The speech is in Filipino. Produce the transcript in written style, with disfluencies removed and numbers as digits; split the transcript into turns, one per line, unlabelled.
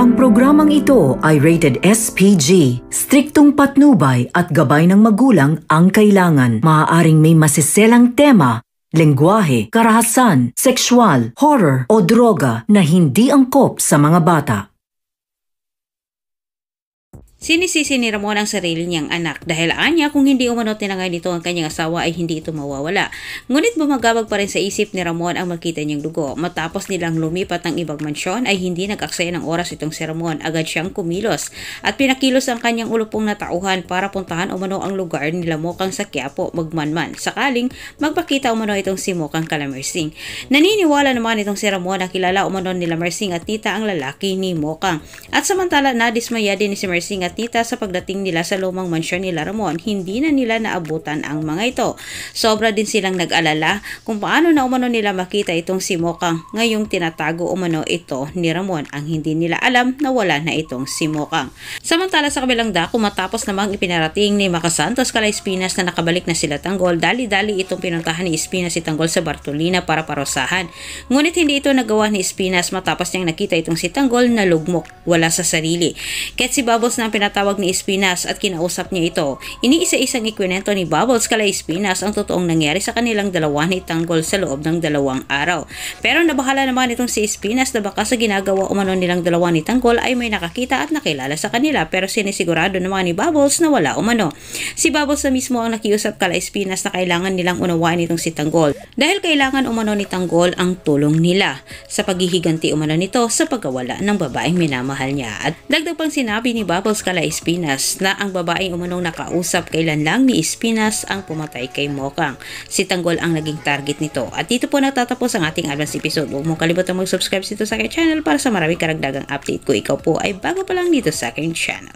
Ang programang ito ay rated SPG. Striktong patnubay at gabay ng magulang ang kailangan. Maaaring may masiselang tema, lengguwahe, karahasan, sexual, horror o droga na hindi angkop sa mga bata.
Sinisisi ni Ramon ang sarili niyang anak dahil anya kung hindi umano tinangay nito ang kanyang asawa ay hindi ito mawawala. Ngunit bumagabag pa rin sa isip ni Ramon ang makita niyang dugo. Matapos nilang lumipat ng ibang mansyon ay hindi nag-aksaya ng oras itong si Ramon. Agad siyang kumilos at pinakilos ang kanyang ulupong na tauhan para puntahan umano ang lugar nila Mokang sa Quiapo magmanman. Sakaling magpakita umano itong si Mokang kala Mersing. Naniniwala naman itong si Ramon na kilala umano nila Mersing at tita ang lalaki ni Mokang. At samantala nadismaya din ni si Mersing at tita sa pagdating nila sa lumang mansyon nila Ramon. Hindi na nila naabutan ang mga ito. Sobra din silang nag-alala kung paano na umano nila makita itong si Mokang. Ngayong tinatago umano ito ni Ramon. Ang hindi nila alam na wala na itong si Mokang. Samantala sa kabilang dako, matapos namang ipinarating ni Maca Santos kala Espinas na nakabalik na sila Tanggol, dali-dali itong pinuntahan ni Espinas si Tanggol sa Bartolina para parusahan. Ngunit hindi ito nagawa ni Espinas matapos niyang nakita itong si Tanggol na lugmok, wala sa sarili. Kahit si Bubbles na pinatawag ni Espinas at kinausap niya ito, iniisa-isang ikwento ni Bubbles kala Espinas ang totoong nangyari sa kanilang dalawa ni Tanggol sa loob ng 2 araw. Pero nabahala naman itong si Espinas na baka sa ginagawa umano nilang dalawa ni Tanggol ay may nakakita at nakilala sa kanila, pero sinisigurado naman ni Bubbles na wala umano. Si Bubbles na mismo ang nakiusap kala Espinas na kailangan nilang unawain itong si Tanggol dahil kailangan umano ni Tanggol ang tulong nila sa paghihiganti umano nito sa pagkawala ng babaeng minamahal niya. At dagdag pang sinabi ni Bubbles kala Espinas na ang babaeng umanong nakausap kailan lang ni Espinas ang pumatay kay Mokang. Si Tanggol ang naging target nito. At dito po natatapos ang ating advance episode. Huwag mong kalimutan mag-subscribe dito sa aking channel para sa maraming karagdagang update ko. Ikaw po ay bago pa lang dito sa aking channel.